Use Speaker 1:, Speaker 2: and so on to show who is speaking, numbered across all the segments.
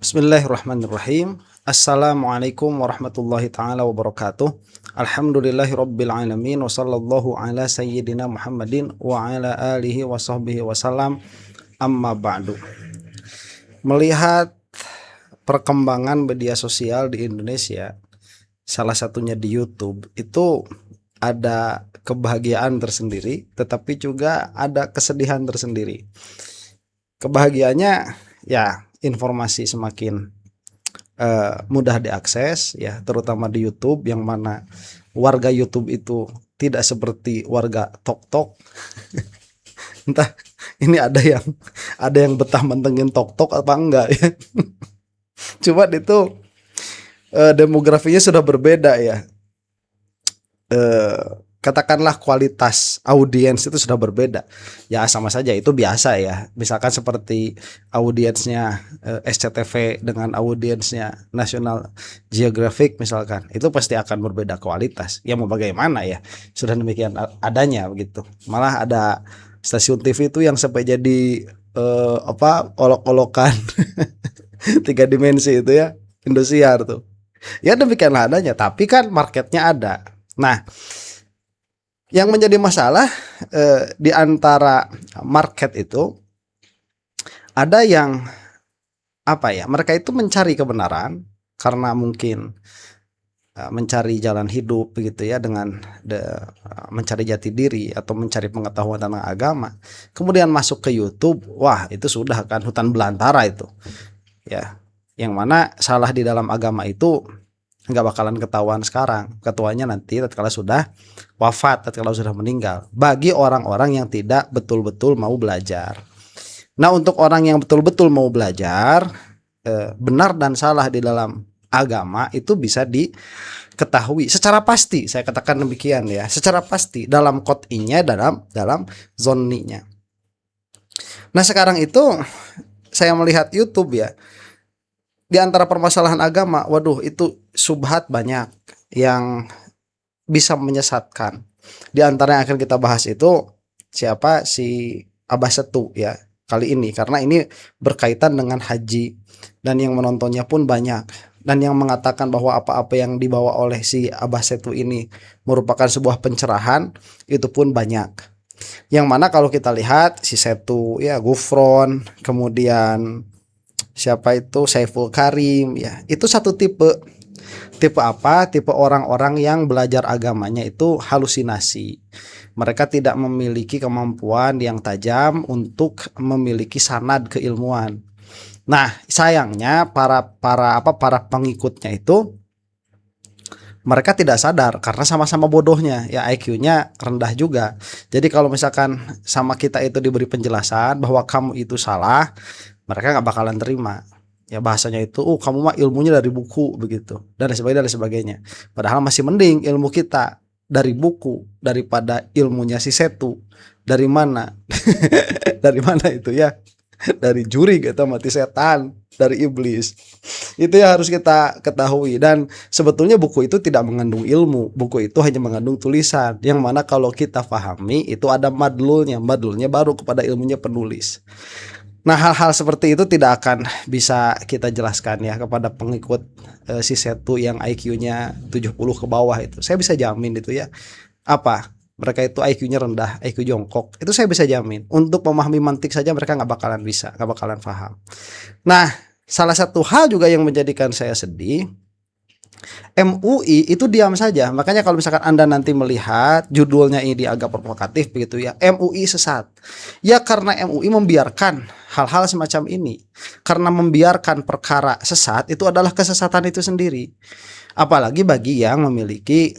Speaker 1: Bismillahirrahmanirrahim. Assalamualaikum warahmatullahi ta'ala wabarakatuh. Alhamdulillahirabbil alamin wa sallallahu ala sayyidina Muhammadin wa ala alihi wa sahbihi wasallam. Amma ba'du. Melihat perkembangan media sosial di Indonesia, salah satunya di YouTube, itu ada kebahagiaan tersendiri, tetapi juga ada kesedihan tersendiri. Kebahagiaannya ya informasi semakin mudah diakses ya, terutama di YouTube, yang mana warga YouTube itu tidak seperti warga TokTok. Entah ini ada yang betah mentengin TokTok apa enggak ya. Cuma itu demografinya sudah berbeda ya. Katakanlah kualitas audiens itu sudah berbeda. Ya sama saja, itu biasa ya. Misalkan seperti audiensnya SCTV dengan audiensnya National Geographic misalkan, itu pasti akan berbeda kualitas. Ya mau bagaimana ya, sudah demikian adanya begitu. Malah ada stasiun TV itu yang sampai jadi olok-olokan 3 dimensi itu ya, Indosiar tuh. Ya demikianlah adanya, tapi kan marketnya ada. Nah, yang menjadi masalah di antara market itu ada yang mereka itu mencari kebenaran karena mungkin mencari jalan hidup begitu ya, dengan mencari jati diri atau mencari pengetahuan tentang agama. Kemudian masuk ke YouTube, wah itu sudah kan hutan belantara itu. Ya, yang mana salah di dalam agama itu nggak bakalan ketahuan sekarang, ketuanya nanti tatkala sudah wafat, tatkala sudah meninggal, bagi orang-orang yang tidak betul-betul mau belajar. Nah, untuk orang yang betul-betul mau belajar, benar dan salah di dalam agama itu bisa diketahui secara pasti. Saya katakan demikian ya, secara pasti dalam qot'inya, dalam zonninya. Nah, sekarang itu saya melihat YouTube ya, di antara permasalahan agama, waduh itu subhat banyak yang bisa menyesatkan. Di antara yang akan kita bahas itu siapa, si Abah Setu ya kali ini, karena ini berkaitan dengan haji dan yang menontonnya pun banyak, dan yang mengatakan bahwa apa-apa yang dibawa oleh si Abah Setu ini merupakan sebuah pencerahan itu pun banyak. Yang mana kalau kita lihat si Setu ya, Gufron, kemudian siapa itu Saiful Karim ya, itu satu tipe apa? Tipe orang-orang yang belajar agamanya itu halusinasi. Mereka tidak memiliki kemampuan yang tajam untuk memiliki sanad keilmuan. Nah, sayangnya para pengikutnya itu mereka tidak sadar karena sama-sama bodohnya ya, IQ-nya rendah juga. Jadi kalau misalkan sama kita itu diberi penjelasan bahwa kamu itu salah, mereka nggak bakalan terima ya, bahasanya itu kamu mah ilmunya dari buku begitu, dan sebagainya. Padahal masih mending ilmu kita dari buku daripada ilmunya si Setu. Dari mana? Dari mana itu ya? Dari juri gitu, mati setan, dari iblis. Itu yang harus kita ketahui. Dan sebetulnya buku itu tidak mengandung ilmu, buku itu hanya mengandung tulisan, yang mana kalau kita pahami itu ada madlulnya baru kepada ilmunya penulis. Nah, hal-hal seperti itu tidak akan bisa kita jelaskan ya kepada pengikut si Setu yang IQ-nya 70 ke bawah itu. Saya bisa jamin itu ya. Mereka itu IQ-nya rendah, IQ jongkok. Itu saya bisa jamin. Untuk memahami mantik saja mereka nggak bakalan paham. Nah, salah satu hal juga yang menjadikan saya sedih, MUI itu diam saja. Makanya kalau misalkan Anda nanti melihat judulnya ini agak provokatif begitu ya, MUI sesat. Ya karena MUI membiarkan hal-hal semacam ini. Karena membiarkan perkara sesat itu adalah kesesatan itu sendiri. Apalagi bagi yang memiliki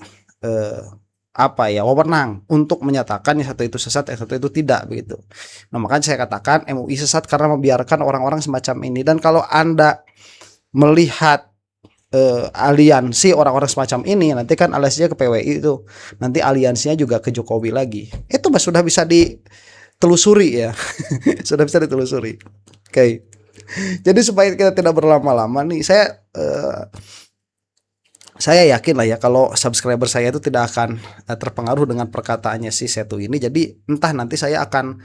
Speaker 1: wewenang untuk menyatakan yang satu itu sesat, yang satu itu tidak begitu. Nah, makanya saya katakan MUI sesat karena membiarkan orang-orang semacam ini. Dan kalau Anda melihat aliansi orang-orang semacam ini, nanti kan aliansinya ke PWI itu, nanti aliansinya juga ke Jokowi lagi. Itu sudah bisa ditelusuri ya. Sudah bisa ditelusuri. Oke. Jadi supaya kita tidak berlama-lama nih, saya yakin lah ya kalau subscriber saya itu tidak akan terpengaruh dengan perkataannya si Setu ini. Jadi entah nanti saya akan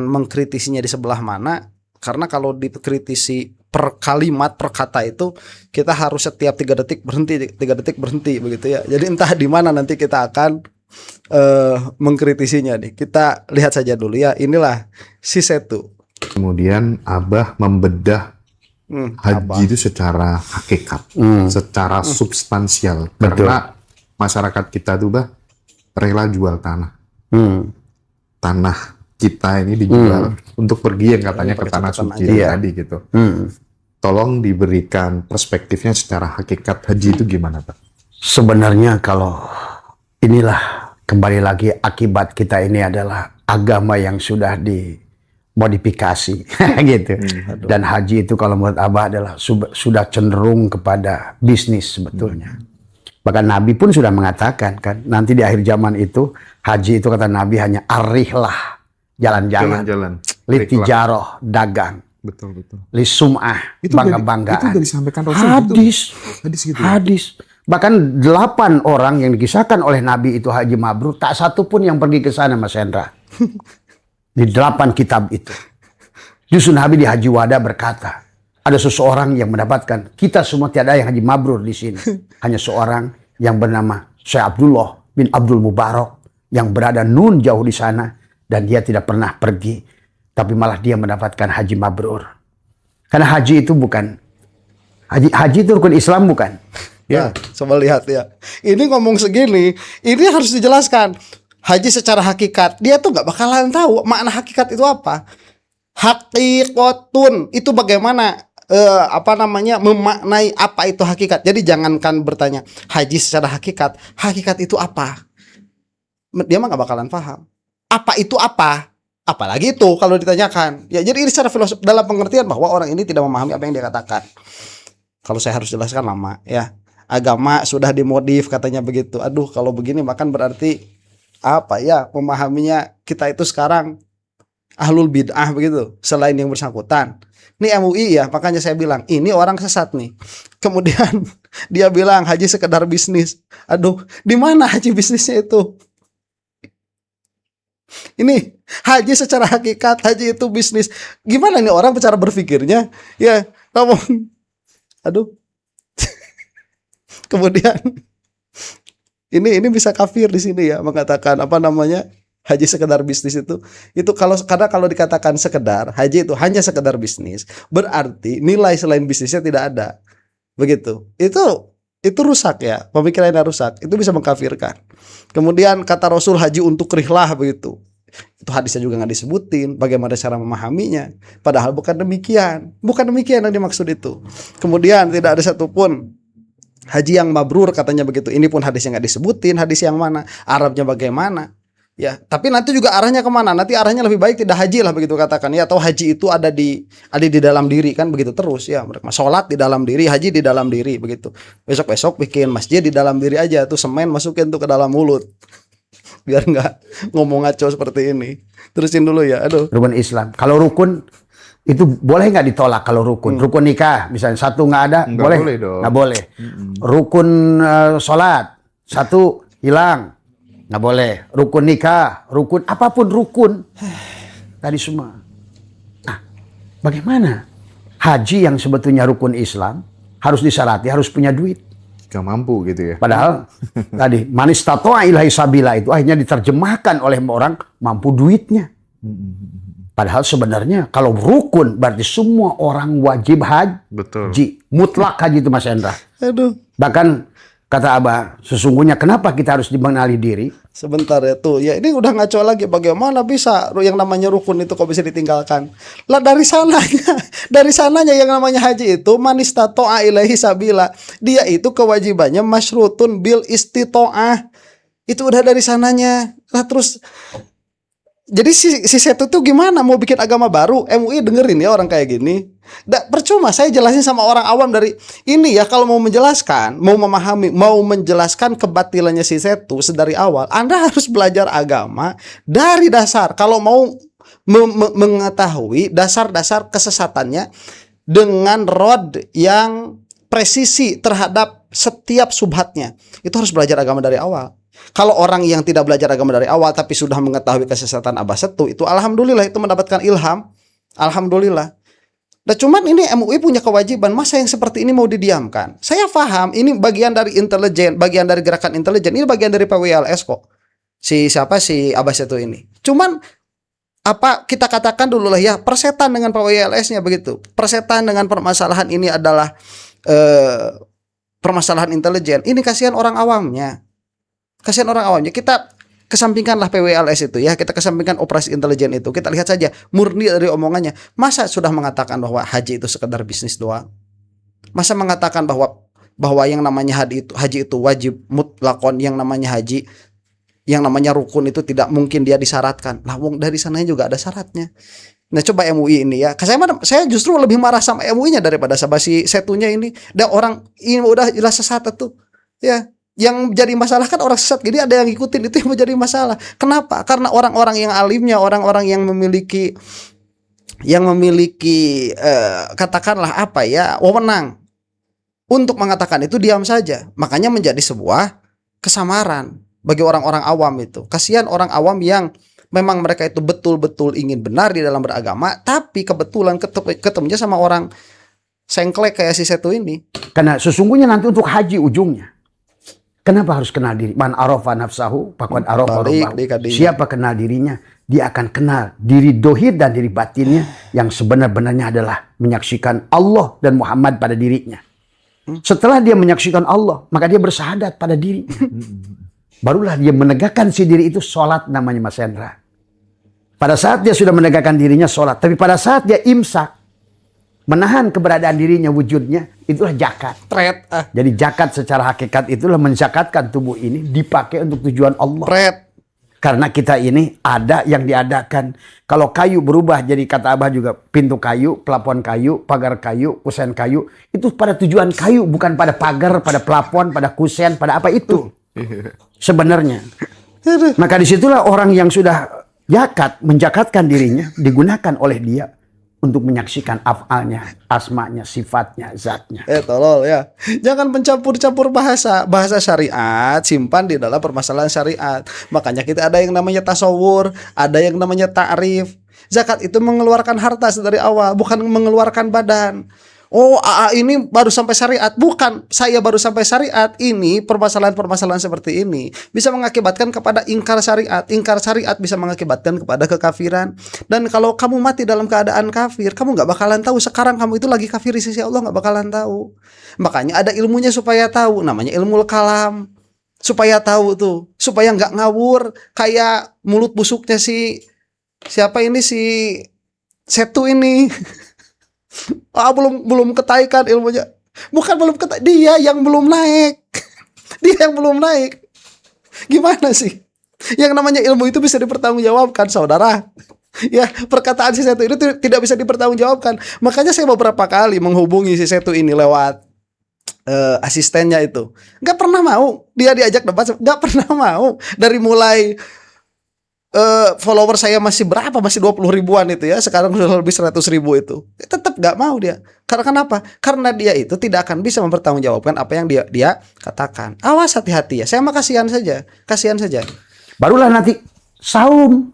Speaker 1: mengkritisinya di sebelah mana, karena kalau dikritisi per kalimat per kata itu kita harus setiap 3 detik berhenti begitu ya. Jadi entah di mana nanti kita akan mengkritisinya nih. Kita lihat saja dulu ya. Inilah si Setu.
Speaker 2: Kemudian Abah membedah haji itu secara hakikat, secara substansial. Karena masyarakat kita tuh bah rela jual tanah. Tanah kita ini dijual untuk pergi yang katanya ke tanah suci tadi gitu. Tolong diberikan perspektifnya secara hakikat haji itu gimana Pak?
Speaker 3: Sebenarnya kalau inilah kembali lagi akibat kita ini adalah agama yang sudah dimodifikasi gitu. Dan haji itu kalau menurut Abah adalah sudah cenderung kepada bisnis sebetulnya. Bahkan Nabi pun sudah mengatakan kan, nanti di akhir zaman itu haji itu kata Nabi hanya arihlah, jalan-jalan, litijaroh, dagang,
Speaker 2: betul.
Speaker 3: lisum'ah, bangga-banggaan.
Speaker 2: Itu udah disampaikan Rasul. Hadis gitu.
Speaker 3: Hadis. Bahkan 8 orang yang dikisahkan oleh Nabi itu haji mabrur, tak satu pun yang pergi ke sana, Mas Hendra. Di 8 kitab itu. Justru Nabi di Haji Wada berkata, ada seseorang yang mendapatkan, kita semua tiada yang haji mabrur di sini. Hanya seorang yang bernama Syekh Abdullah bin Abdul Mubarak yang berada nun jauh di sana dan dia tidak pernah pergi, tapi malah dia mendapatkan haji mabrur. Karena haji itu bukan haji itu rukun Islam bukan?
Speaker 1: Ya, coba lihat ya. Ini ngomong segini, ini harus dijelaskan. Haji secara hakikat, dia tuh nggak bakalan tahu makna hakikat itu apa. Hakikatun itu bagaimana memaknai apa itu hakikat. Jadi jangankan bertanya haji secara hakikat itu apa? Dia mah nggak bakalan paham. Apa itu apa? Apalagi itu kalau ditanyakan. Ya jadi ini secara filosofi dalam pengertian bahwa orang ini tidak memahami apa yang dia katakan. Kalau saya harus jelaskan lama ya. Agama sudah dimodif katanya begitu. Aduh kalau begini makan berarti apa ya memahaminya kita itu sekarang ahlul bid'ah begitu. Selain yang bersangkutan. Ini MUI ya, makanya saya bilang ini orang sesat nih. Kemudian dia bilang haji sekedar bisnis. Aduh, di mana haji bisnisnya itu? Ini haji secara hakikat, haji itu bisnis. Gimana nih orang cara berpikirnya? Ya, namun aduh. Kemudian ini bisa kafir di sini ya mengatakan haji sekedar bisnis itu kalau dikatakan sekedar haji itu hanya sekedar bisnis berarti nilai selain bisnisnya tidak ada begitu itu rusak ya pemikirannya rusak itu bisa mengkafirkan. Kemudian kata Rasul haji untuk rihlah begitu itu hadisnya juga nggak disebutin bagaimana cara memahaminya padahal bukan demikian yang dimaksud itu. Kemudian tidak ada satupun haji yang mabrur katanya begitu, ini pun hadisnya nggak disebutin hadis yang mana, Arabnya bagaimana. Ya, tapi nanti juga arahnya kemana? Nanti arahnya lebih baik tidak haji lah begitu katakan ya, atau haji itu ada di dalam diri kan begitu terus ya. Mereka sholat di dalam diri, haji di dalam diri begitu. Besok bikin masjid di dalam diri aja tuh semen masukin tuh ke dalam mulut. Biar nggak ngomong ngaco seperti ini. Terusin dulu ya. Aduh.
Speaker 3: Rukun Islam. Kalau rukun itu boleh nggak ditolak kalau rukun? Rukun nikah misalnya satu nggak ada,
Speaker 2: nggak
Speaker 3: boleh?
Speaker 2: Boleh dong.
Speaker 3: Nggak boleh. Rukun sholat satu hilang. Nggak boleh. Rukun nikah, rukun apapun rukun. Tadi semua. Nah, bagaimana? Haji yang sebetulnya rukun Islam harus disyarati, harus punya duit.
Speaker 2: Gak mampu gitu ya.
Speaker 3: Padahal tadi manis tatoa ilahi sabila itu akhirnya diterjemahkan oleh orang mampu duitnya. Padahal sebenarnya kalau rukun berarti semua orang wajib haji.
Speaker 2: Betul.
Speaker 3: Mutlak haji itu Mas Hendra.
Speaker 1: Aduh.
Speaker 3: Bahkan kata Abah, sesungguhnya kenapa kita harus mengenali diri?
Speaker 1: Sebentar ya tuh. Ya ini udah ngaco lagi. Bagaimana bisa yang namanya rukun itu kok bisa ditinggalkan? Lah dari sananya yang namanya haji itu manistato'a ilaihi sabila. Dia itu kewajibannya masyrutun bil istito'ah. Itu udah dari sananya. Lah terus jadi si Setu tuh gimana mau bikin agama baru? MUI dengerin ya orang kayak gini. Percuma saya jelasin sama orang awam dari ini ya kalau mau menjelaskan, mau memahami, mau menjelaskan kebatilannya si Setu sedari awal, Anda harus belajar agama dari dasar. Kalau mau mengetahui dasar-dasar kesesatannya dengan rod yang presisi terhadap setiap subhatnya, itu harus belajar agama dari awal. Kalau orang yang tidak belajar agama dari awal tapi sudah mengetahui kesesatan Abah Setu itu alhamdulillah itu mendapatkan ilham. Alhamdulillah. Nah cuman ini MUI punya kewajiban, masa yang seperti ini mau didiamkan? Saya paham ini bagian dari intelijen, bagian dari gerakan intelijen, ini bagian dari PWLS kok. Si Abbas itu ini. Cuman apa kita katakan dulu lah ya, persetan dengan PWLS-nya begitu. Persetan dengan permasalahan ini adalah permasalahan intelijen. Ini kasihan orang awamnya. Kasihan orang awamnya. Kita kesampingkanlah PWLS itu ya, kita kesampingkan operasi intelijen itu. Kita lihat saja murni dari omongannya. Masa sudah mengatakan bahwa haji itu sekedar bisnis doang? Masa mengatakan bahwa yang namanya haji itu wajib mutlakon, yang namanya haji, yang namanya rukun itu tidak mungkin dia disyaratkan. Lah wong dari sananya juga ada syaratnya. Nah coba MUI ini ya, saya justru lebih marah sama MUI-nya daripada sama si Setunya ini. Dan orang ini udah jelas sesat tuh. Ya, yang jadi masalah kan orang sesat, jadi ada yang ngikutin, itu yang menjadi masalah. Kenapa? Karena orang-orang yang alimnya, orang-orang yang memiliki katakanlah apa ya, wewenang untuk mengatakan itu diam saja. Makanya menjadi sebuah kesamaran bagi orang-orang awam itu. Kasihan orang awam yang memang mereka itu betul-betul ingin benar di dalam beragama, tapi kebetulan ketemunya sama orang sengklek kayak si Setu ini.
Speaker 3: Karena sesungguhnya nanti untuk haji ujungnya, kenapa harus kenal diri? Man arafa nafsahu faqad arafa rabbahu. Siapa kenal dirinya, dia akan kenal diri dohir dan diri batinnya yang sebenar-benarnya adalah menyaksikan Allah dan Muhammad pada dirinya. Setelah dia menyaksikan Allah, maka dia bersahadat pada diri. Barulah dia menegakkan si diri itu sholat namanya Mas Hendra. Pada saat dia sudah menegakkan dirinya sholat, tapi pada saat dia imsak, menahan keberadaan dirinya, wujudnya, itulah zakat. Jadi zakat secara hakikat itulah menzakatkan tubuh ini dipakai untuk tujuan Allah. Karena kita ini ada yang diadakan. Kalau kayu berubah jadi, kata Abah juga, pintu kayu, plafon kayu, pagar kayu, kusen kayu, itu pada tujuan kayu, bukan pada pagar, pada plafon, pada kusen, pada apa itu. Sebenarnya. Maka disitulah orang yang sudah zakat, menjakatkan dirinya, digunakan oleh dia untuk menyaksikan af'alnya, asmanya, sifatnya, zatnya.
Speaker 1: Tolol ya. Jangan mencampur-campur bahasa syariat, simpan di dalam permasalahan syariat. Makanya kita ada yang namanya tasawur, ada yang namanya ta'rif. Zakat itu mengeluarkan harta dari awal, bukan mengeluarkan badan. Oh, ini baru sampai syariat. Bukan, saya baru sampai syariat. Ini permasalahan-permasalahan seperti ini bisa mengakibatkan kepada ingkar syariat. Ingkar syariat bisa mengakibatkan kepada kekafiran. Dan kalau kamu mati dalam keadaan kafir, kamu gak bakalan tahu sekarang kamu itu lagi kafir di sisi Allah, gak bakalan tahu. Makanya ada ilmunya supaya tahu, namanya ilmu kalam. Supaya tahu tuh, supaya gak ngawur kayak mulut busuknya siapa ini, si Setu ini. Belum ketaikan ilmunya. Bukan belum ketaikan, dia yang belum naik. Dia yang belum naik. Gimana sih? Yang namanya ilmu itu bisa dipertanggungjawabkan, saudara. Ya, perkataan si Setu ini tidak bisa dipertanggungjawabkan. Makanya saya beberapa kali menghubungi si Setu ini lewat asistennya itu. Gak pernah mau dia diajak debat, gak pernah mau. Dari mulai follower saya masih berapa, masih 20 ribuan itu ya, sekarang sudah lebih 100 ribu itu, tetap gak mau dia. Karena kenapa? Karena dia itu tidak akan bisa mempertanggungjawabkan apa yang dia katakan. Awas, hati-hati ya. Saya mah kasihan saja.
Speaker 3: Barulah nanti saum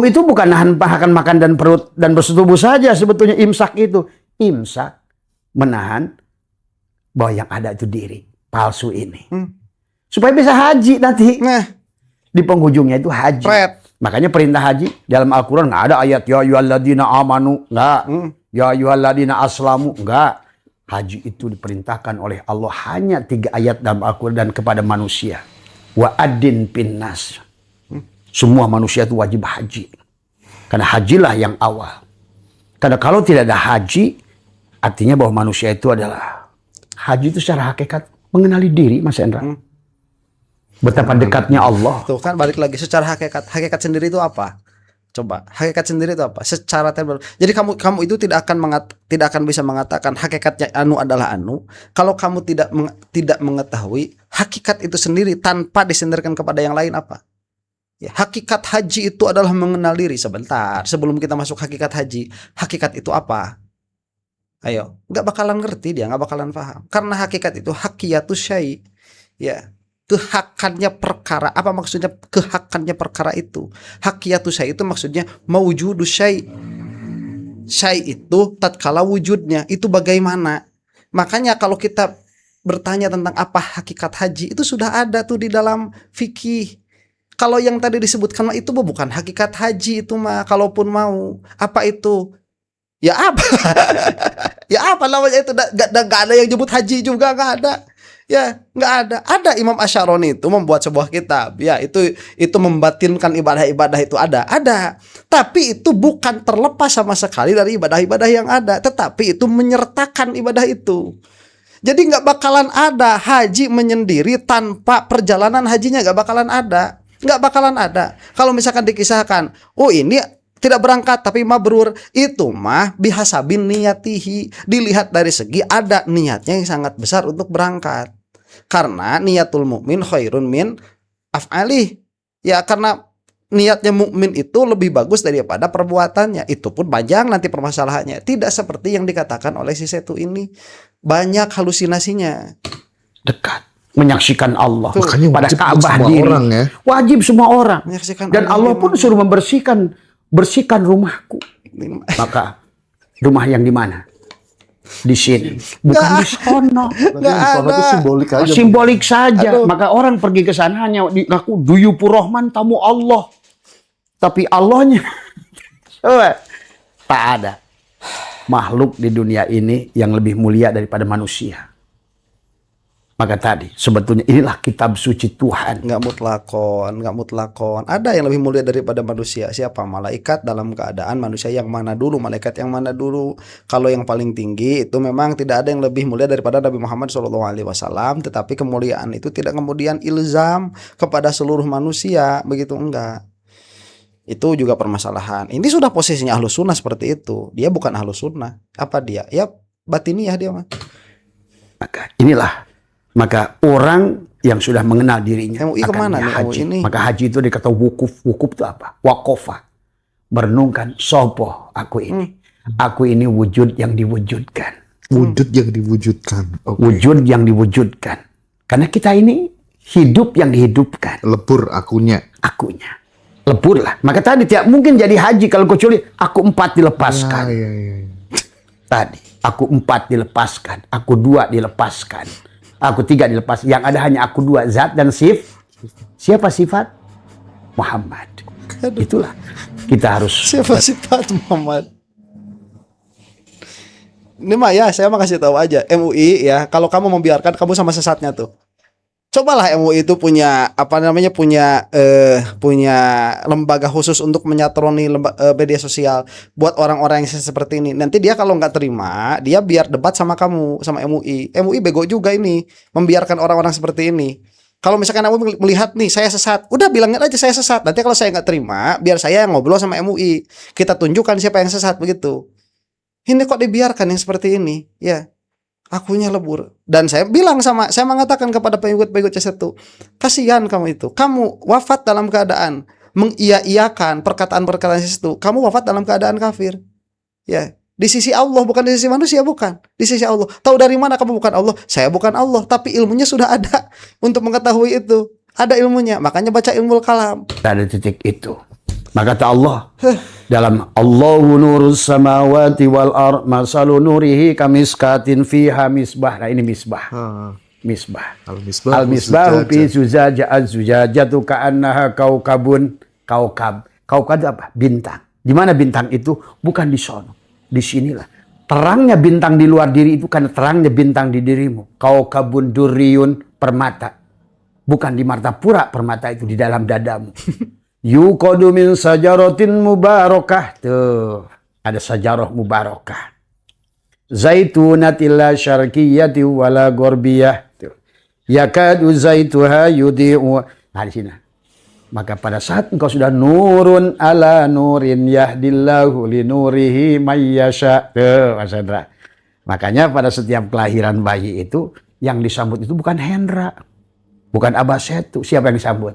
Speaker 3: itu bukan nahan makan dan perut dan bersetubuh saja. Sebetulnya imsak itu, imsak menahan bahwa yang ada itu diri palsu ini, supaya bisa haji nanti. Di penghujungnya itu haji. Makanya perintah haji dalam Al-Quran nggak ada ayat ya ayyuhalladzina amanu, nggak. Ya ayyuhalladzina aslamu, nggak. Haji itu diperintahkan oleh Allah hanya 3 ayat dalam Al-Quran dan kepada manusia. Wa adin pinnas. Semua manusia itu wajib haji. Karena hajilah yang awal. Karena kalau tidak ada haji, artinya bahwa manusia itu adalah, haji itu secara hakikat mengenali diri, Mas Hendra. Betapa dekatnya Allah.
Speaker 1: Tuh kan balik lagi, secara hakikat sendiri itu apa? Coba, hakikat sendiri itu apa? Secara terbaru. Jadi kamu itu tidak akan bisa mengatakan hakikatnya anu adalah anu kalau kamu tidak mengetahui hakikat itu sendiri tanpa disenderkan kepada yang lain apa? Ya, hakikat haji itu adalah mengenal diri. Sebentar, sebelum kita masuk hakikat haji, hakikat itu apa? Ayo, nggak bakalan ngerti dia, nggak bakalan paham. Karena hakikat itu hakiyatus syai. Ya. Kehakannya perkara. Apa maksudnya kehakannya perkara itu? Hakiyatus syai itu maksudnya mawjudus syai. syai itu tatkala wujudnya itu bagaimana. Makanya kalau kita bertanya tentang apa hakikat haji, itu sudah ada tuh di dalam fikih. Kalau yang tadi disebutkan mah itu bukan hakikat haji itu mah. Kalaupun mau, apa itu? Ya apa? Ya apa namanya itu? Gak ada yang nyebut haji juga, gak ada. Ya nggak ada. Ada Imam Asy'aroni itu membuat sebuah kitab. Ya itu membatinkan ibadah-ibadah itu ada. Tapi itu bukan terlepas sama sekali dari ibadah-ibadah yang ada. Tetapi itu menyertakan ibadah itu. Jadi nggak bakalan ada haji menyendiri tanpa perjalanan hajinya, nggak bakalan ada. Nggak bakalan ada. Kalau misalkan dikisahkan, oh ini tidak berangkat tapi mabrur, itu mah bihasabin niyatihi, dilihat dari segi ada niatnya yang sangat besar untuk berangkat. Karena niatul mukmin khairun min af'alih. Ya karena niatnya mukmin itu lebih bagus daripada perbuatannya. Itu pun panjang nanti permasalahannya. Tidak seperti yang dikatakan oleh si Setu ini. Banyak halusinasinya.
Speaker 3: Dekat menyaksikan Allah.
Speaker 2: Makanya
Speaker 3: pada
Speaker 2: wajib
Speaker 3: Ka'bah
Speaker 2: semua
Speaker 3: diri.
Speaker 2: orang ya.
Speaker 3: Wajib semua orang.
Speaker 1: Menyaksikan
Speaker 3: Dan Allah pun suruh bersihkan rumahku. Maka rumah yang di mana? Di sini, bukan di sono.
Speaker 1: Nggak
Speaker 2: Sono itu
Speaker 1: ada.
Speaker 2: simbolik aja.
Speaker 3: Simbolik saja.
Speaker 1: Aduh.
Speaker 3: Maka orang pergi ke sana hanya ngaku duyupur rahman, tamu Allah. Tapi Allahnya tak ada makhluk di dunia ini yang lebih mulia daripada manusia. Maka tadi sebetulnya inilah kitab suci Tuhan.
Speaker 1: Nggak mutlakon. Ada yang lebih mulia daripada manusia. Siapa? Malaikat dalam keadaan manusia yang mana dulu, malaikat yang mana dulu. Kalau yang paling tinggi itu memang tidak ada yang lebih mulia daripada Nabi Muhammad SAW. Tetapi kemuliaan itu tidak kemudian ilzam kepada seluruh manusia, begitu enggak. Itu juga permasalahan. Ini sudah posisinya ahlus sunnah seperti itu. Dia bukan ahlus sunnah. Apa dia? Ya batiniyah dia mah.
Speaker 3: Maka orang yang sudah mengenal dirinya
Speaker 1: MUI kemana nih
Speaker 3: haji.
Speaker 1: MUI ini?
Speaker 3: Maka haji itu dikata wukuf. Wukuf itu apa? Wakofa. Merenungkan sopo aku ini. Aku ini wujud yang diwujudkan.
Speaker 2: Wujud yang diwujudkan. Oke.
Speaker 3: Wujud yang diwujudkan. Karena kita ini hidup yang dihidupkan.
Speaker 2: Lebur akunya.
Speaker 3: Akunya. Lebur lah. Maka tadi tidak mungkin jadi haji kalau kecuali aku 4 dilepaskan.
Speaker 2: Ya.
Speaker 3: Tadi aku 4 dilepaskan. Aku 2 dilepaskan. Aku 3 dilepas. Yang ada hanya aku 2, zat dan siapa sifat? Muhammad.
Speaker 1: Aduh.
Speaker 3: Itulah kita harus.
Speaker 1: Siapa sifat Muhammad? Ini mah ya saya mah kasih tahu aja. MUI ya, kalau kamu membiarkan kamu sama sesatnya tuh. Cobalah MUI itu punya punya lembaga khusus untuk menyatroni media sosial buat orang-orang yang seperti ini. Nanti dia kalau nggak terima, dia biar debat sama kamu, sama MUI. MUI bego juga ini, membiarkan orang-orang seperti ini. Kalau misalkan kamu melihat nih saya sesat, udah bilangin aja saya sesat. Nanti kalau saya nggak terima, biar saya yang ngobrol sama MUI. Kita tunjukkan siapa yang sesat begitu. Ini kok dibiarkan yang seperti ini, ya. Akunya lebur. Dan saya mengatakan kepada pengikut-pengikut C1, kasihan kamu itu. Kamu wafat dalam keadaan mengiya-iyakan perkataan-perkataan C1. Kamu wafat dalam keadaan kafir. Ya, di sisi Allah bukan di sisi manusia, bukan. Di sisi Allah. Tahu dari mana kamu bukan Allah? Saya bukan Allah, tapi ilmunya sudah ada untuk mengetahui itu. Ada ilmunya, makanya baca ilmu kalam.
Speaker 3: Pada titik itu. Maka kata Allah dalam Allahu nurus samawati wal ard masalu nurihi kamiskatin fiha misbah. Nah ini misbah. Misbah. Al misbahu fi zujaja az-zujajatu ka'annaha kaukabun. Kaukab itu apa? Bintang. Di mana bintang itu? Bukan di sono. Di sinilah. Terangnya bintang di luar diri itu karena terangnya bintang di dirimu. Kaukabun durriyun, permata. Bukan di Martapura permata itu, di dalam dadamu. Yuqadu min sajaratin mubarakah. Tuh, ada sajarah mubarakah. Zaitunatil la syarqiyyati wala gharbiyah. Tuh. Yakadu zaituha yudhi'u. Nah, di sini. Maka pada saat engkau sudah nurun ala nurin yahdillahu li nurihi may yasha. Tuh, Mas Hendra. Makanya pada setiap kelahiran bayi itu yang disambut itu bukan Hendra. Bukan Abah Setu. Siapa yang disambut?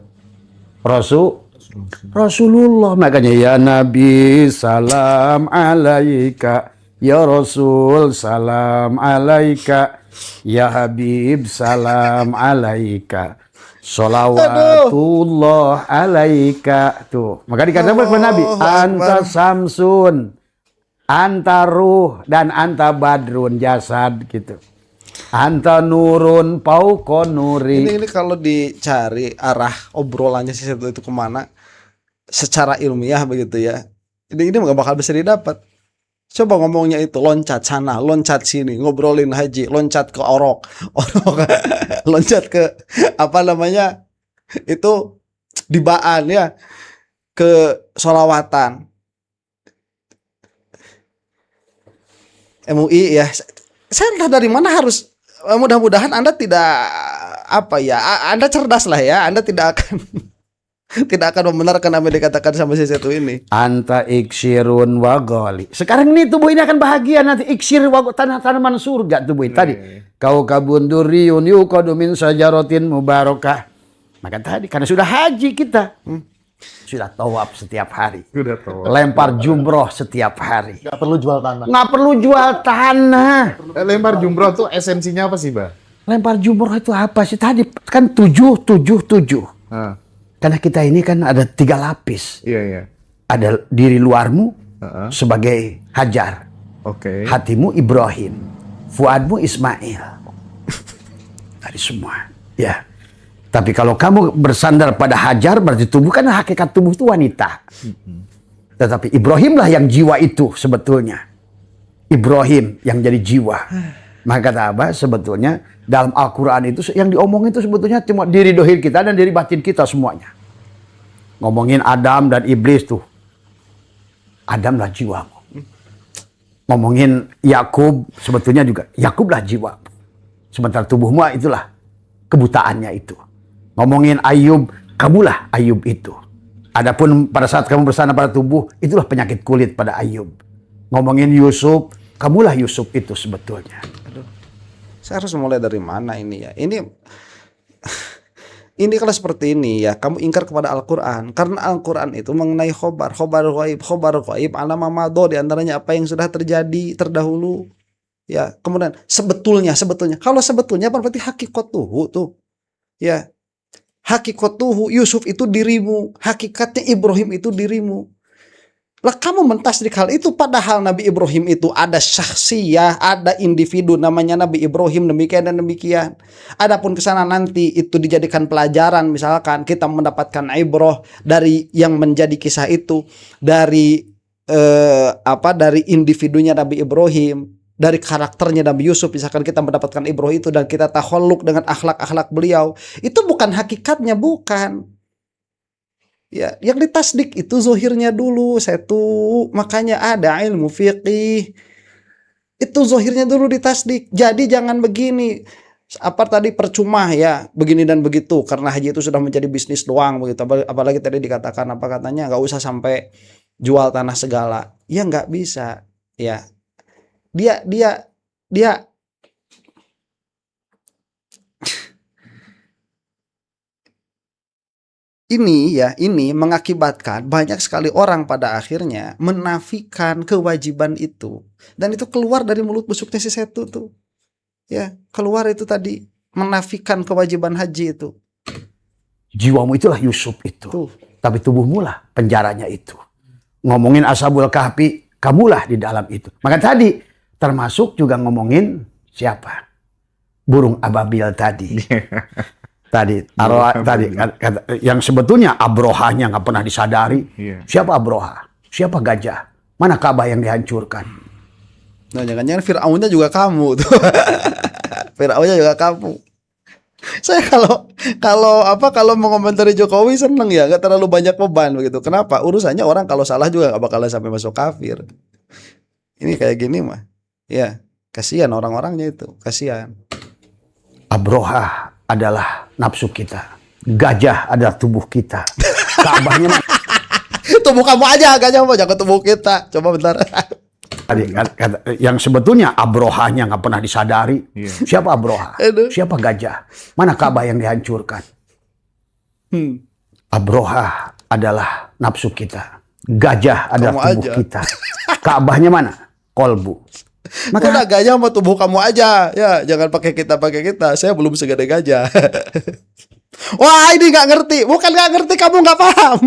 Speaker 3: Rasulullah. Makanya ya Nabi salam alaika, ya Rasul salam alaika, ya Habib salam alaika, sholawatullah alaika. Tuh, maka dikatakan kepada Nabi, anta samsun, Anta ruh dan anta badrun jasad gitu. Anta nurun pauko nuri.
Speaker 1: Ini kalau dicari arah obrolannya si Setu itu kemana secara ilmiah begitu ya. Ini nggak bakal bisa didapat. Coba ngomongnya itu loncat sana, loncat sini, ngobrolin haji, loncat ke orok, loncat ke apa namanya itu dibaan ya, ke solawatan, MUI ya. Saya entah dari mana harus. Mudah-mudahan Anda tidak apa ya, Anda cerdas lah ya, Anda tidak akan tidak akan membenarkan apa yang dikatakan sama si Setu ini.
Speaker 3: Anta iksirun wagoli. Sekarang ini tubuh ini akan bahagia nanti. Iksir tanaman surga tubuh ini. Tadi kau kabun duriyun yuqadu min sajarotin mubarakah. Maka tadi karena sudah haji kita. Sudah tawaf setiap hari.
Speaker 2: Sudah tawaf.
Speaker 3: Lempar jumroh setiap hari.
Speaker 4: Nggak perlu jual tanah.
Speaker 3: Nggak perlu jual tanah.
Speaker 2: Lempar jumroh tuh esensinya apa sih, Bah?
Speaker 3: Lempar jumroh itu apa sih? Tadi kan 7. Karena kita ini kan ada 3 lapis.
Speaker 2: Iya.
Speaker 3: Ada diri luarmu sebagai Hajar.
Speaker 2: Oke.
Speaker 3: Hatimu Ibrahim. Fuadmu Ismail. Tadi semua. Ya. Tapi kalau kamu bersandar pada Hajar, berarti tubuh kan hakikat tubuh itu wanita. Tetapi Ibrahimlah yang jiwa itu sebetulnya. Ibrahim yang jadi jiwa. Maka kata Abah sebetulnya dalam Al-Quran itu yang diomongin itu sebetulnya cuma diri dohir kita dan diri batin kita semuanya. Ngomongin Adam dan Iblis tuh. Adamlah jiwamu. Ngomongin Yakub sebetulnya juga Yakublah jiwamu. Sementara tubuhmu itulah kebutaannya itu. Ngomongin Ayub, kamulah Ayub itu. Adapun pada saat kamu bersandar pada tubuh, itulah penyakit kulit pada Ayub. Ngomongin Yusuf, kamulah Yusuf itu sebetulnya.
Speaker 1: Aduh, saya harus mulai dari mana ini ya? Ini kalau seperti ini ya, kamu ingkar kepada Al-Quran. Karena Al-Quran itu mengenai khobar ghaib, ala mamado, diantaranya apa yang sudah terjadi terdahulu. Ya, kemudian sebetulnya. Kalau sebetulnya berarti hakikatuhu tuh. Ya, hakikatuhu Yusuf itu dirimu, hakikatnya Ibrahim itu dirimu. Lah kamu mentasdik hal itu padahal Nabi Ibrahim itu ada syakhsiyah, ada individu namanya Nabi Ibrahim demikian dan demikian. Adapun kesana nanti itu dijadikan pelajaran, misalkan kita mendapatkan ibrah dari yang menjadi kisah itu dari dari individunya Nabi Ibrahim, dari karakternya Nabi Yusuf, misalkan kita mendapatkan ibrah itu dan kita takhalluk dengan akhlak-akhlak beliau, itu bukan hakikatnya, bukan. Ya, yang ditasdik itu zohirnya dulu, Setu. Makanya ada ilmu fiqih. Itu zohirnya dulu ditasdik. Jadi jangan begini. Apa tadi percuma ya, begini dan begitu. Karena haji itu sudah menjadi bisnis doang begitu. Apalagi tadi dikatakan apa katanya, nggak usah sampai jual tanah segala. Ya nggak bisa. Ya, dia ini mengakibatkan banyak sekali orang pada akhirnya menafikan kewajiban itu, dan itu keluar dari mulut busuknya si Setu tuh. Ya, keluar itu tadi menafikan kewajiban haji itu.
Speaker 3: Jiwamu itulah Yusuf itu.
Speaker 1: Tuh.
Speaker 3: Tapi tubuhmu lah penjaranya itu. Ngomongin Ashabul Kahfi, kamulah di dalam itu. Maka tadi termasuk juga ngomongin siapa? Burung ababil tadi. Tadi yang sebetulnya Abrohanya nggak pernah disadari. Siapa Abroha? Siapa gajah? Mana Ka'bah yang dihancurkan?
Speaker 1: Nah, jangan-jangan Fir'aunnya juga kamu tuh. Fir'aunnya juga kamu. Saya kalau mengomentari Jokowi seneng ya, nggak terlalu banyak beban begitu. Kenapa? Urusannya orang kalau salah juga nggak bakalan sampai masuk kafir. Ini kayak gini mah, ya kasihan orang-orangnya itu, kasihan.
Speaker 3: Abroha adalah nafsu kita. Gajah adalah tubuh kita. Ka'bahnya
Speaker 1: tubuh kamu aja, gajah mah jangan tubuh kita. Coba bentar.
Speaker 3: Tadi yang sebetulnya Abrohanya nggak pernah disadari. Siapa Abroha? Siapa gajah? Mana Ka'bah yang dihancurkan? Abroha adalah nafsu kita. Gajah adalah
Speaker 1: kamu
Speaker 3: tubuh
Speaker 1: aja.
Speaker 3: kita. Ka'bahnya mana? Kolbu.
Speaker 1: Maka udah gajah sama tubuh kamu aja. Ya, jangan pakai kita. Saya belum segede gajah. Wah, ini nggak ngerti. Bukan nggak ngerti, kamu nggak paham.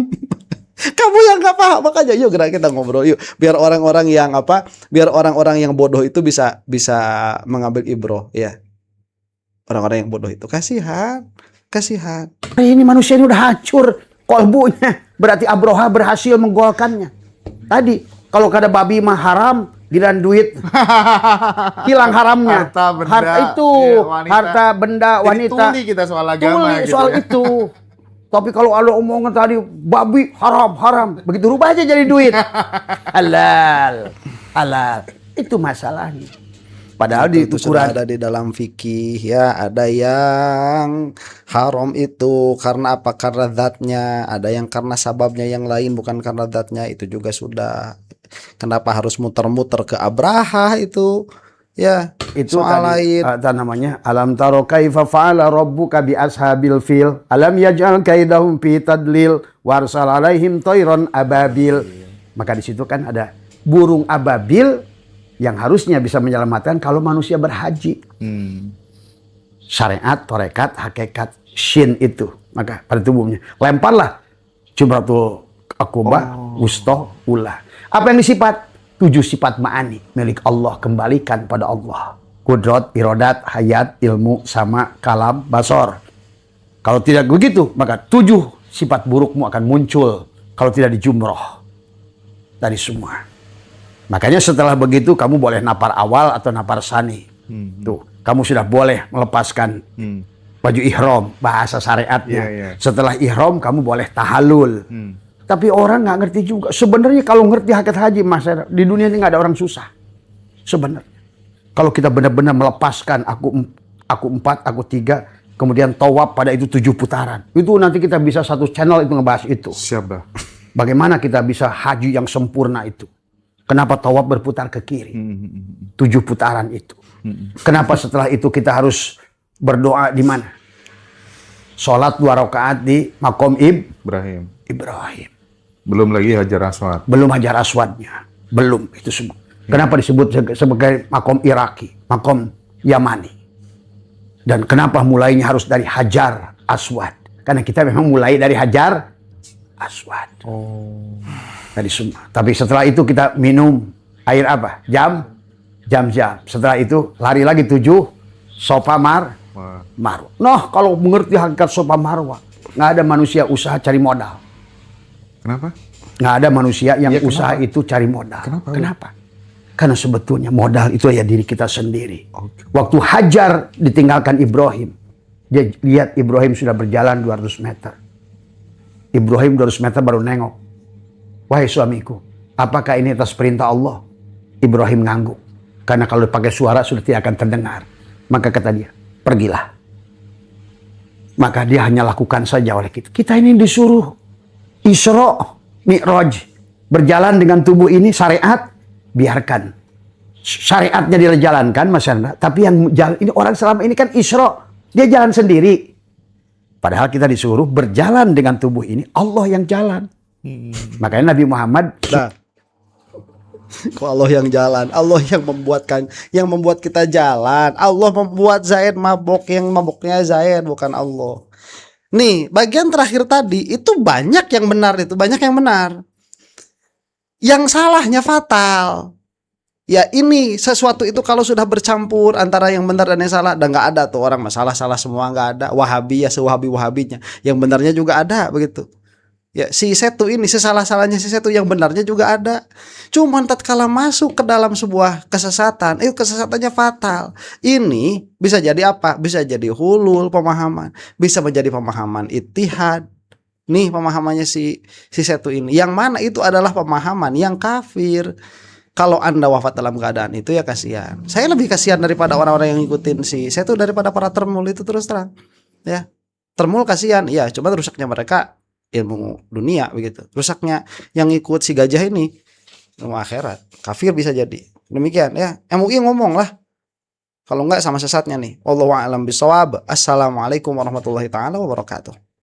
Speaker 1: Kamu yang nggak paham, makanya yuk gerak kita ngobrol yuk, biar orang-orang yang bodoh itu bisa mengambil ibroh ya. Orang-orang yang bodoh itu kasihan.
Speaker 3: Ini manusia ini udah hancur kolbunya, berarti Abroha berhasil menggolkannya. Tadi kalau kada babi mah haram, giliran duit hilang haramnya.
Speaker 2: Harta benda,
Speaker 3: harta benda wanita.
Speaker 2: Jadi tuli kita soal agama gitu
Speaker 3: soal
Speaker 2: ya.
Speaker 3: itu. Tapi kalau ada omongan tadi babi haram, begitu rubah aja jadi duit. Halal. Itu masalahnya. Padahal di
Speaker 1: itu
Speaker 3: ukuran
Speaker 1: sudah ada di dalam fikih ya, ada yang haram itu karena apa? Karena zatnya, ada yang karena sababnya yang lain bukan karena zatnya, itu juga sudah. Kenapa harus muter-muter ke Abraha itu? Ya,
Speaker 3: itu
Speaker 1: soal lain.
Speaker 3: namanya alam taro kaifa fa'ala rabbuka bi ashabil fil alam yaj'al kaidahum fi tadlil warsal alaihim tayran ababil. Maka di situ kan ada burung ababil yang harusnya bisa menyelamatkan kalau manusia berhaji. Syariat, torekat, hakikat, shin itu. Maka pada tubuhnya lemparlah jumratul akubah, wustoh, ulah. Apa yang disifat? 7 sifat ma'ani milik Allah, kembalikan pada Allah. Kudrat, irodat, hayat, ilmu, sama, kalam, basor. Kalau tidak begitu, maka 7 sifat burukmu akan muncul kalau tidak dijumroh dari semua. Makanya setelah begitu kamu boleh napar awal atau napar sani. Tuh, kamu sudah boleh melepaskan baju ihram, bahasa syariatnya. Setelah ihram kamu boleh tahallul. Tapi orang nggak ngerti juga. Sebenarnya kalau ngerti hakikat haji, Mas, di dunia ini nggak ada orang susah. Sebenarnya. Kalau kita benar-benar melepaskan aku 4, aku 3, kemudian tawaf pada itu 7 putaran. Itu nanti kita bisa satu channel itu ngebahas itu.
Speaker 2: Siapa?
Speaker 3: Bagaimana kita bisa haji yang sempurna itu. Kenapa tawaf berputar ke kiri? 7 putaran itu. Kenapa setelah itu kita harus berdoa di mana? Sholat 2 rakaat di makom Ibrahim. Belum lagi Hajar Aswad. Belum Hajar Aswadnya. Belum itu semua. Kenapa disebut sebagai makom Iraki, makom Yamani? Dan kenapa mulainya harus dari Hajar Aswad? Karena kita memang mulai dari Hajar Aswad. Dari semua. Tapi setelah itu kita minum air apa? Jam. Setelah itu lari lagi 7 Sofa Marwah. Nah, kalau mengerti hakikat Sofa Marwah, nggak ada manusia usaha cari modal.
Speaker 2: Kenapa?
Speaker 3: Nggak ada manusia yang usaha itu cari modal. Kenapa? Karena sebetulnya modal itu ya diri kita sendiri. Waktu Hajar ditinggalkan Ibrahim, dia lihat Ibrahim sudah berjalan 200 meter. Ibrahim 200 meter baru nengok. Wahai suamiku, apakah ini atas perintah Allah? Ibrahim ngangguk. Karena kalau dipakai suara sudah tidak akan terdengar. Maka kata dia, pergilah. Maka dia hanya lakukan saja oleh kita. Kita ini disuruh Isra, Mi'raj. Berjalan dengan tubuh ini syariat, biarkan. Syariatnya dia jalankan, Mas Chandra. Tapi yang jalan ini orang selama ini kan Isra. Dia jalan sendiri. Padahal kita disuruh berjalan dengan tubuh ini, Allah yang jalan. Makanya Nabi Muhammad,
Speaker 1: kok Allah yang jalan, Allah yang membuat kita jalan. Allah membuat Zaid mabok, yang maboknya Zaid bukan Allah. Nih, bagian terakhir tadi itu banyak yang benar, Yang salahnya fatal. Ya ini sesuatu itu kalau sudah bercampur antara yang benar dan yang salah, dan nggak ada tuh orang masalah semua, nggak ada. Wahabi ya sewahabi-wahabinya, yang benarnya juga ada begitu. Ya si Setu ini sesalah-salahnya si Setu, yang benarnya juga ada. Cuman tatkala masuk ke dalam sebuah kesesatan, kesesatannya fatal. Ini bisa jadi apa? Bisa jadi hulul pemahaman, bisa menjadi pemahaman ittihad. Nih pemahamannya si Setu ini, yang mana itu adalah pemahaman yang kafir. Kalau Anda wafat dalam keadaan itu ya kasihan. Saya lebih kasihan daripada orang-orang yang ngikutin si Setu daripada para termul itu, terus terang. Ya. Termul kasihan, ya, cuma rusaknya mereka ilmu dunia begitu. Rusaknya yang ikut si gajah ini ilmu akhirat. Kafir bisa jadi. Demikian ya. MUI ngomong lah. Kalau enggak sama sesatnya nih. Wallahu a'lam bishawab. Assalamualaikum warahmatullahi taala wabarakatuh.